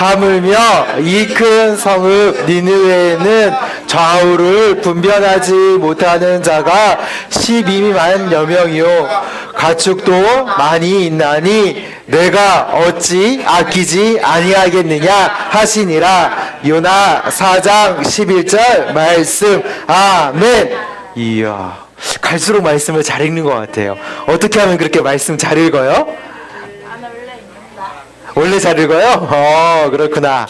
하물며 이 큰 성읍 니느웨에는 좌우를 분별하지 못하는 자가 12만여 명이요 가축도 많이 있나니 내가 어찌 아끼지 아니하겠느냐 하시니라. 요나 4장 11절 말씀. 아멘. 이야, 갈수록 말씀을 잘 읽는 것 같아요. 어떻게 하면 그렇게 말씀 잘 읽어요? 원래 잘 읽어요? 그렇구나.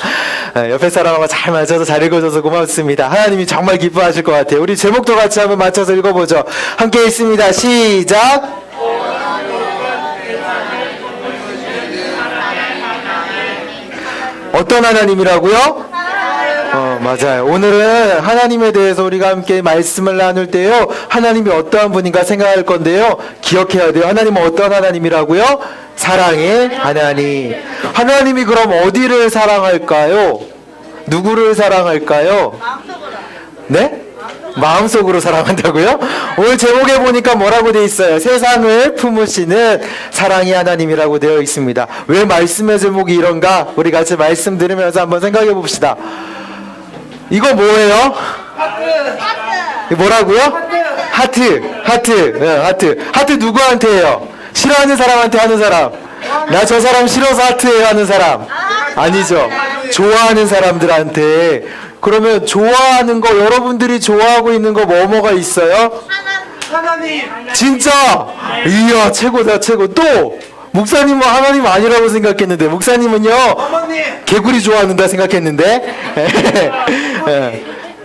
옆에 사람하고 잘 맞춰서 잘 읽어줘서 고맙습니다. 하나님이 정말 기뻐하실 것 같아요. 우리 제목도 같이 한번 맞춰서 읽어보죠. 함께 읽습니다. 시작. 어떤 하나님이라고요? 맞아요. 오늘은 하나님에 대해서 우리가 함께 말씀을 나눌 때요, 하나님이 어떠한 분인가 생각할 건데요, 기억해야 돼요. 하나님은 어떤 하나님이라고요? 사랑의 하나님. 하나님이 그럼 어디를 사랑할까요? 누구를 사랑할까요? 네? 마음속으로 사랑한다고요? 오늘 제목에 보니까 뭐라고 되어 있어요? 세상을 품으시는 사랑의 하나님이라고 되어 있습니다. 왜 말씀의 제목이 이런가? 우리 같이 말씀 들으면서 한번 생각해 봅시다. 이거 뭐예요? 하트. 뭐라고요? 하트. 하트 누구한테예요? 싫어하는 사람한테 하는 사람. 나 저 사람 싫어서 하트해요 하는 사람. 아니죠. 좋아하는 사람들한테. 그러면 좋아하는 거, 여러분들이 좋아하고 있는 거 뭐가 있어요? 하나님. 진짜? 이야, 최고다, 최고. 또 목사님은 하나님 아니라고 생각했는데, 목사님은요, 어머님. 개구리 좋아한다 생각했는데,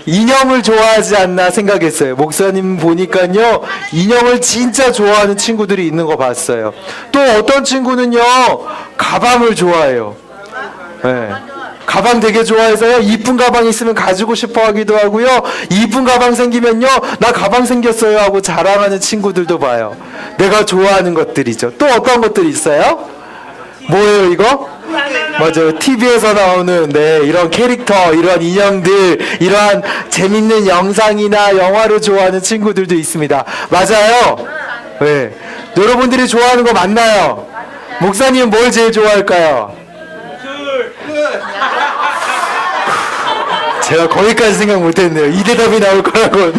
인형을 좋아하지 않나 생각했어요. 목사님 보니까요, 인형을 진짜 좋아하는 친구들이 있는 거 봤어요. 또 어떤 친구는요, 가방을 좋아해요. 네. 가방 되게 좋아해서요, 이쁜 가방 있으면 가지고 싶어 하기도 하고요, 이쁜 가방 생기면요, 나 가방 생겼어요 하고 자랑하는 친구들도 봐요. 내가 좋아하는 것들이죠. 또 어떤 것들이 있어요? 뭐예요 이거? 맞아요. TV에서 나오는 이런 캐릭터, 이런 인형들, 이러한 재밌는 영상이나 영화를 좋아하는 친구들도 있습니다. 맞아요. 네. 여러분들이 좋아하는 거 맞나요? 목사님은 뭘 제일 좋아할까요? 제가 거기까지 생각 못했네요. 이 대답이 나올 거라고.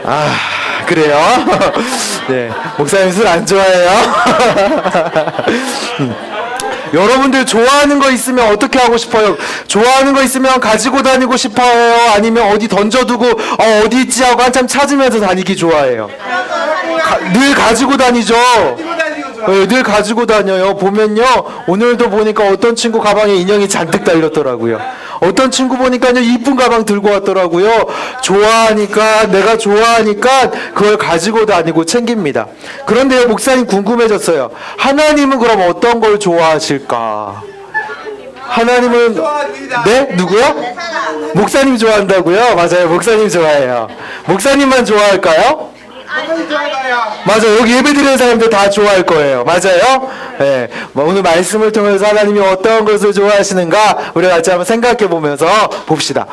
아, 그래요? 네, 목사님 술 안 좋아해요? 여러분들 좋아하는 거 있으면 어떻게 하고 싶어요? 좋아하는 거 있으면 가지고 다니고 싶어요? 아니면 어디 던져두고 어디 있지 하고 한참 찾으면서 다니기 좋아해요? 늘 가지고 다니죠? 네, 늘 가지고 다녀요. 보면요, 오늘도 보니까 어떤 친구 가방에 인형이 잔뜩 달렸더라고요. 어떤 친구 보니까요, 이쁜 가방 들고 왔더라고요. 좋아하니까, 내가 좋아하니까 그걸 가지고 다니고 챙깁니다. 그런데요, 목사님 궁금해졌어요. 하나님은 그럼 어떤 걸 좋아하실까? 하나님은, 네? 누구요? 목사님 좋아한다고요? 맞아요, 목사님 좋아해요. 목사님만 좋아할까요? 맞아요. 여기 예배드리는 사람들 다 좋아할 거예요. 맞아요? 네. 오늘 말씀을 통해서 하나님이 어떤 것을 좋아하시는가 우리 같이 한번 생각해 보면서 봅시다.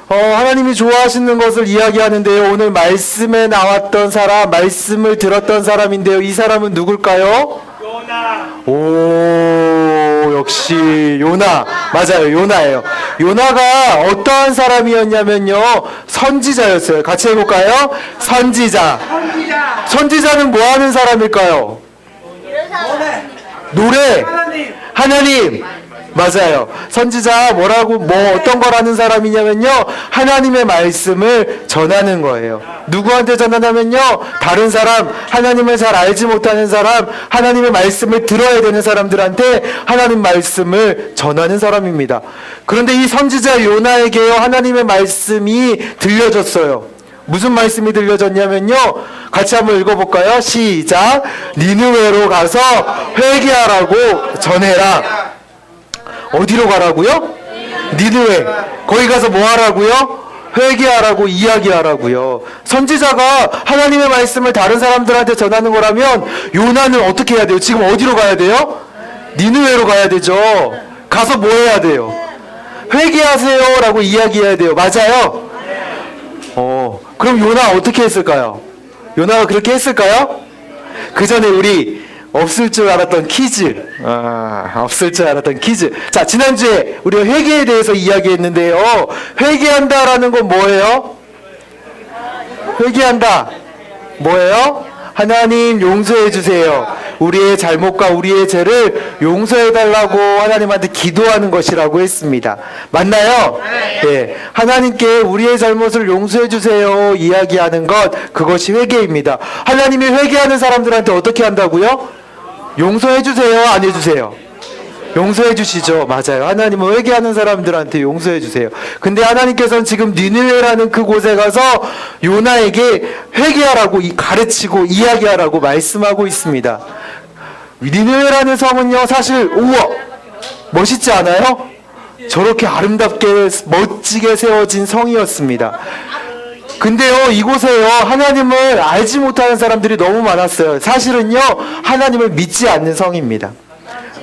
하나님이 좋아하시는 것을 이야기하는데요. 오늘 말씀에 나왔던 사람, 말씀을 들었던 사람인데요. 이 사람은 누굴까요? 요나. 오, 역시 요나. 맞아요, 요나예요. 요나가 어떠한 사람이었냐면요, 선지자였어요. 같이 해볼까요? 선지자. 선지자는 뭐 하는 사람일까요? 노래. 하나님. 맞아요. 선지자 어떤 걸 하는 사람이냐면요, 하나님의 말씀을 전하는 거예요. 누구한테 전하냐면요, 다른 사람, 하나님을 잘 알지 못하는 사람, 하나님의 말씀을 들어야 되는 사람들한테 하나님 말씀을 전하는 사람입니다. 그런데 이 선지자 요나에게요, 하나님의 말씀이 들려졌어요. 무슨 말씀이 들려졌냐면요, 같이 한번 읽어볼까요? 시작. 니느웨로 가서 회개하라고 전해라. 어디로 가라고요? 니느웨. 거기 가서 뭐 하라고요? 회개하라고, 이야기하라고요. 선지자가 하나님의 말씀을 다른 사람들한테 전하는 거라면 요나는 어떻게 해야 돼요? 지금 어디로 가야 돼요? 니느웨로 가야 되죠. 가서 뭐 해야 돼요? 회개하세요 라고 이야기해야 돼요. 맞아요? 그럼 요나 어떻게 했을까요? 요나가 그렇게 했을까요? 그 전에 우리 없을 줄 알았던 퀴즈. 없을 줄 알았던 퀴즈. 자, 지난주에 우리가 회개에 대해서 이야기했는데요. 회개한다라는 건 뭐예요? 회개한다. 뭐예요? 하나님 용서해 주세요. 우리의 잘못과 우리의 죄를 용서해 달라고 하나님한테 기도하는 것이라고 했습니다. 맞나요? 네. 하나님께 우리의 잘못을 용서해 주세요 이야기하는 것, 그것이 회개입니다. 하나님이 회개하는 사람들한테 어떻게 한다고요? 용서해 주세요, 안 해 주세요? 용서해 주시죠. 맞아요. 하나님은 회개하는 사람들한테 용서해 주세요. 근데 하나님께서는 지금 니느웨라는 그곳에 가서 요나에게 회개하라고 가르치고 이야기하라고 말씀하고 있습니다. 니느웨라는 성은요, 사실 우와 멋있지 않아요? 저렇게 아름답게 멋지게 세워진 성이었습니다. 근데요, 이곳에요, 하나님을 알지 못하는 사람들이 너무 많았어요. 사실은요, 하나님을 믿지 않는 성입니다.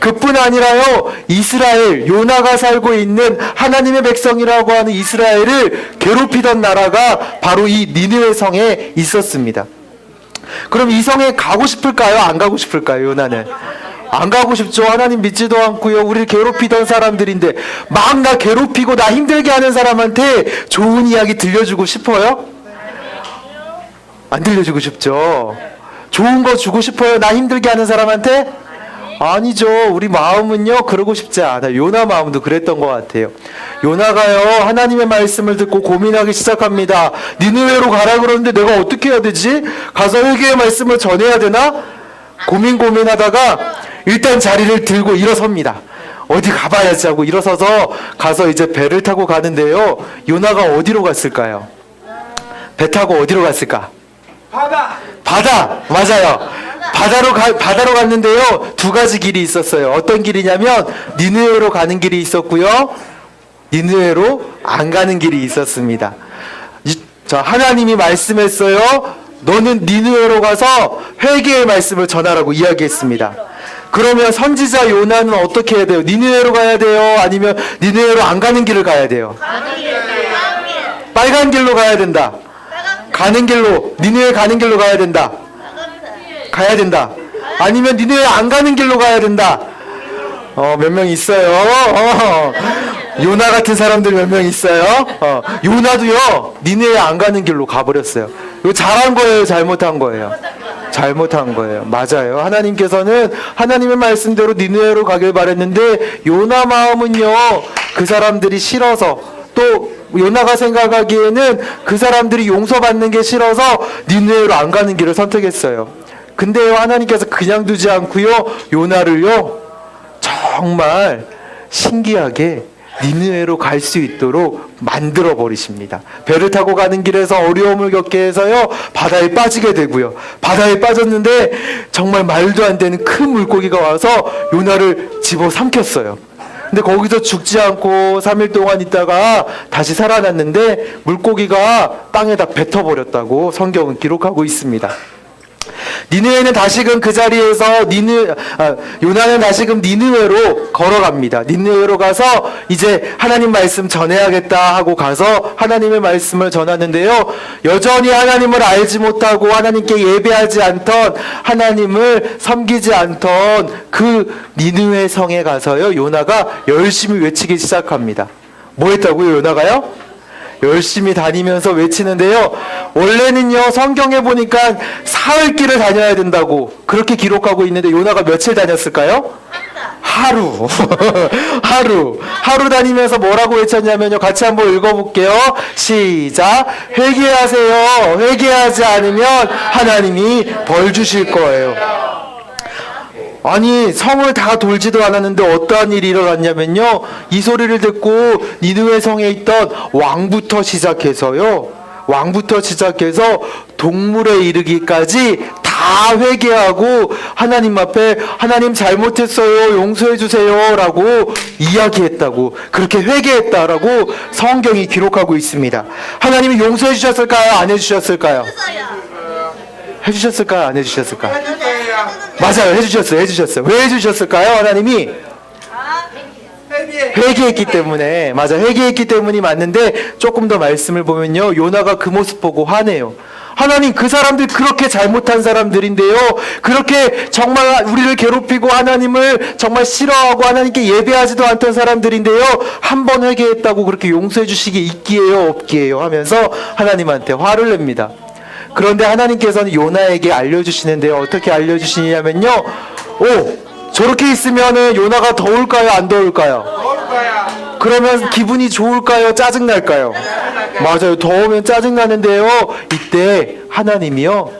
그뿐 아니라요, 이스라엘, 요나가 살고 있는 하나님의 백성이라고 하는 이스라엘을 괴롭히던 나라가 바로 이 니느웨 성에 있었습니다. 그럼 이 성에 가고 싶을까요? 안 가고 싶을까요? 요나는 안 가고 싶죠. 하나님 믿지도 않고요, 우리를 괴롭히던 사람들인데 막 나 괴롭히고 나 힘들게 하는 사람한테 좋은 이야기 들려주고 싶어요? 안 들려주고 싶죠. 좋은 거 주고 싶어요? 나 힘들게 하는 사람한테? 아니죠. 우리 마음은요, 그러고 싶지 않아요. 요나 마음도 그랬던 것 같아요. 요나가요, 하나님의 말씀을 듣고 고민하기 시작합니다. 니느웨로 가라 그러는데 내가 어떻게 해야 되지? 가서 회개의 말씀을 전해야 되나? 고민하다가 일단 자리를 들고 일어섭니다. 어디 가봐야지 하고 일어서서 가서 이제 배를 타고 가는데요, 요나가 어디로 갔을까요? 배 타고 어디로 갔을까? 바다! 맞아요. 바다로 갔는데요, 두 가지 길이 있었어요. 어떤 길이냐면 니느웨로 가는 길이 있었고요, 니느웨로 안 가는 길이 있었습니다. 자, 하나님이 말씀했어요. 너는 니느웨로 가서 회개의 말씀을 전하라고 이야기했습니다. 그러면 선지자 요나는 어떻게 해야 돼요? 니느웨로 가야 돼요? 아니면 니느웨로 안 가는 길을 가야 돼요? 빨간 길로 가야 된다. 가는 길로, 니느웨 가는 길로 가야 된다. 가야 된다. 아니면 니네가 안 가는 길로 가야 된다. 몇 명 있어요. 요나 같은 사람들 몇 명 있어요. 요나도요, 니네가 안 가는 길로 가버렸어요. 이거 잘한 거예요, 잘못한 거예요? 잘못한 거예요. 맞아요. 하나님께서는 하나님의 말씀대로 니느웨로 가길 바랬는데 요나 마음은요, 그 사람들이 싫어서, 또 요나가 생각하기에는 그 사람들이 용서받는 게 싫어서 니느웨로 안 가는 길을 선택했어요. 근데요, 하나님께서 그냥 두지 않고요, 요나를요, 정말 신기하게 니느웨로 갈 수 있도록 만들어 버리십니다. 배를 타고 가는 길에서 어려움을 겪게 해서요, 바다에 빠지게 되고요. 바다에 빠졌는데 정말 말도 안 되는 큰 물고기가 와서 요나를 집어삼켰어요. 근데 거기서 죽지 않고 3일 동안 있다가 다시 살아났는데 물고기가 땅에다 뱉어버렸다고 성경은 기록하고 있습니다. 니느웨는 다시금 그 자리에서 요나는 다시금 니느웨로 걸어갑니다. 니느웨로 가서 이제 하나님 말씀 전해야겠다 하고 가서 하나님의 말씀을 전하는데요, 여전히 하나님을 알지 못하고 하나님께 예배하지 않던, 하나님을 섬기지 않던 그 니느웨 성에 가서요, 요나가 열심히 외치기 시작합니다. 뭐 했다고요, 요나가요? 열심히 다니면서 외치는데요, 원래는요, 성경에 보니까 사흘길을 다녀야 된다고 그렇게 기록하고 있는데 요나가 며칠 다녔을까요? 하루. 하루 다니면서 뭐라고 외쳤냐면요, 같이 한번 읽어볼게요. 시작. 회개하세요. 회개하지 않으면 하나님이 벌 주실 거예요. 아니, 성을 다 돌지도 않았는데 어떠한 일이 일어났냐면요, 이 소리를 듣고 니느웨 성에 있던 왕부터 시작해서 동물에 이르기까지 다 회개하고 하나님 앞에 하나님 잘못했어요, 용서해 주세요 라고 이야기했다고, 그렇게 회개했다라고 성경이 기록하고 있습니다. 하나님이 용서해 주셨을까요? 안 해주셨을까요? 해주셨을까요? 안 해주셨을까요? 맞아요. 해주셨어요. 왜 해주셨을까요? 하나님이 회개했기 때문에. 맞아, 회개했기 때문이 맞는데, 조금 더 말씀을 보면요, 요나가 그 모습 보고 화내요. 하나님, 그 사람들 그렇게 잘못한 사람들인데요. 그렇게 정말 우리를 괴롭히고 하나님을 정말 싫어하고 하나님께 예배하지도 않던 사람들인데요. 한 번 회개했다고 그렇게 용서해 주시기 있기에요, 없기에요 하면서 하나님한테 화를 냅니다. 그런데 하나님께서는 요나에게 알려주시는데요. 어떻게 알려주시냐면요. 저렇게 있으면은 요나가 더울까요, 안 더울까요? 그러면 기분이 좋을까요, 짜증날까요? 맞아요. 더우면 짜증나는데요. 이때 하나님이요.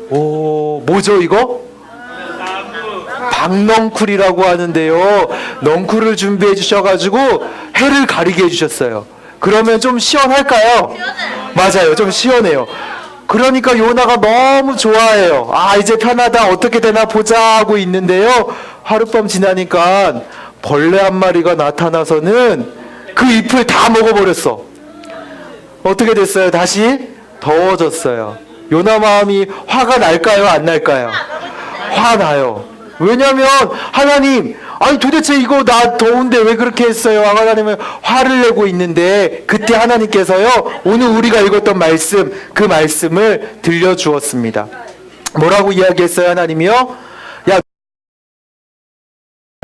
뭐죠 이거? 박넝쿨이라고 하는데요. 넝쿨을 준비해 주셔가지고 해를 가리게 해주셨어요. 그러면 좀 시원할까요? 맞아요. 좀 시원해요. 그러니까 요나가 너무 좋아해요. 이제 편하다. 어떻게 되나 보자 하고 있는데요. 하룻밤 지나니까 벌레 한 마리가 나타나서는 그 잎을 다 먹어버렸어. 어떻게 됐어요? 다시 더워졌어요. 요나 마음이 화가 날까요? 안 날까요? 화나요. 왜냐면 하나님, 도대체 이거 나 더운데 왜 그렇게 했어요? 하나님은 화를 내고 있는데 그때 하나님께서요, 오늘 우리가 읽었던 말씀, 그 말씀을 들려주었습니다. 뭐라고 이야기했어요? 하나님이요?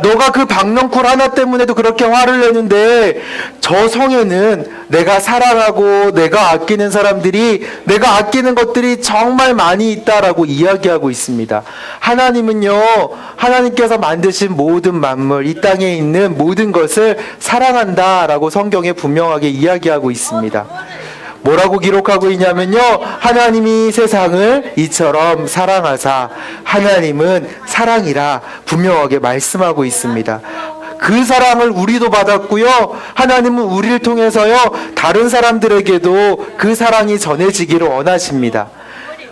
너가 그 박넝쿨 하나 때문에도 그렇게 화를 내는데 저 성에는 내가 사랑하고 내가 아끼는 사람들이, 내가 아끼는 것들이 정말 많이 있다라고 이야기하고 있습니다. 하나님은요, 하나님께서 만드신 모든 만물, 이 땅에 있는 모든 것을 사랑한다라고 성경에 분명하게 이야기하고 있습니다. 뭐라고 기록하고 있냐면요, 하나님이 세상을 이처럼 사랑하사 하나님은 사랑이라 분명하게 말씀하고 있습니다. 그 사랑을 우리도 받았고요, 하나님은 우리를 통해서요 다른 사람들에게도 그 사랑이 전해지기를 원하십니다.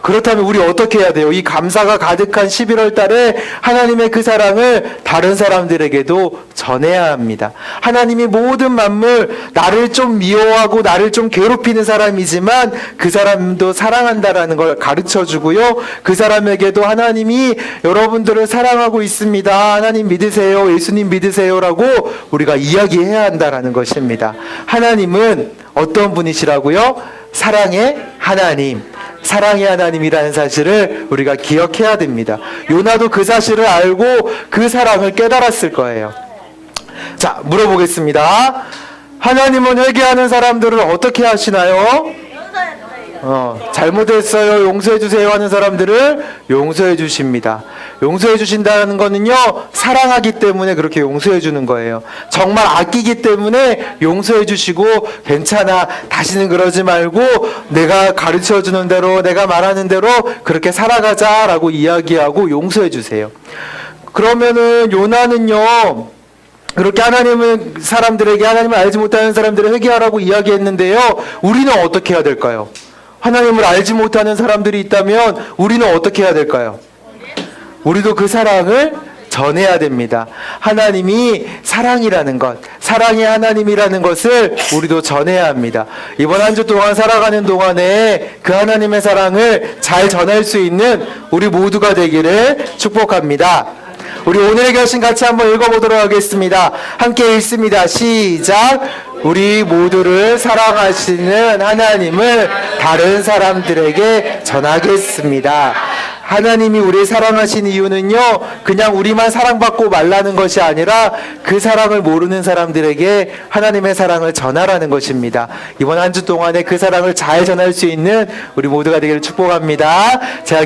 그렇다면 우리 어떻게 해야 돼요? 이 감사가 가득한 11월 달에 하나님의 그 사랑을 다른 사람들에게도 전해야 합니다. 하나님이 모든 만물, 나를 좀 미워하고 나를 좀 괴롭히는 사람이지만 그 사람도 사랑한다라는 걸 가르쳐 주고요, 그 사람에게도 하나님이 여러분들을 사랑하고 있습니다, 하나님 믿으세요, 예수님 믿으세요라고 우리가 이야기해야 한다라는 것입니다. 하나님은 어떤 분이시라고요? 사랑의 하나님, 사랑의 하나님이라는 사실을 우리가 기억해야 됩니다. 요나도 그 사실을 알고 그 사랑을 깨달았을 거예요. 자, 물어보겠습니다. 하나님은 회개하는 사람들을 어떻게 하시나요? 잘못했어요, 용서해 주세요 하는 사람들을 용서해 주십니다. 용서해 주신다는 거는요, 사랑하기 때문에 그렇게 용서해 주는 거예요. 정말 아끼기 때문에 용서해 주시고, 괜찮아, 다시는 그러지 말고 내가 가르쳐 주는 대로, 내가 말하는 대로 그렇게 살아가자라고 이야기하고 용서해 주세요. 그러면은 요나는요, 그렇게 하나님은 사람들에게, 하나님을 알지 못하는 사람들을 회개하라고 이야기했는데요, 우리는 어떻게 해야 될까요? 하나님을 알지 못하는 사람들이 있다면 우리는 어떻게 해야 될까요? 우리도 그 사랑을 전해야 됩니다. 하나님이 사랑이라는 것, 사랑의 하나님이라는 것을 우리도 전해야 합니다. 이번 한 주 동안 살아가는 동안에 그 하나님의 사랑을 잘 전할 수 있는 우리 모두가 되기를 축복합니다. 우리 오늘의 결심 같이 한번 읽어보도록 하겠습니다. 함께 읽습니다. 시작. 우리 모두를 사랑하시는 하나님을 다른 사람들에게 전하겠습니다. 하나님이 우리를 사랑하신 이유는요, 그냥 우리만 사랑받고 말라는 것이 아니라 그 사랑을 모르는 사람들에게 하나님의 사랑을 전하라는 것입니다. 이번 한 주 동안에 그 사랑을 잘 전할 수 있는 우리 모두가 되기를 축복합니다. 자,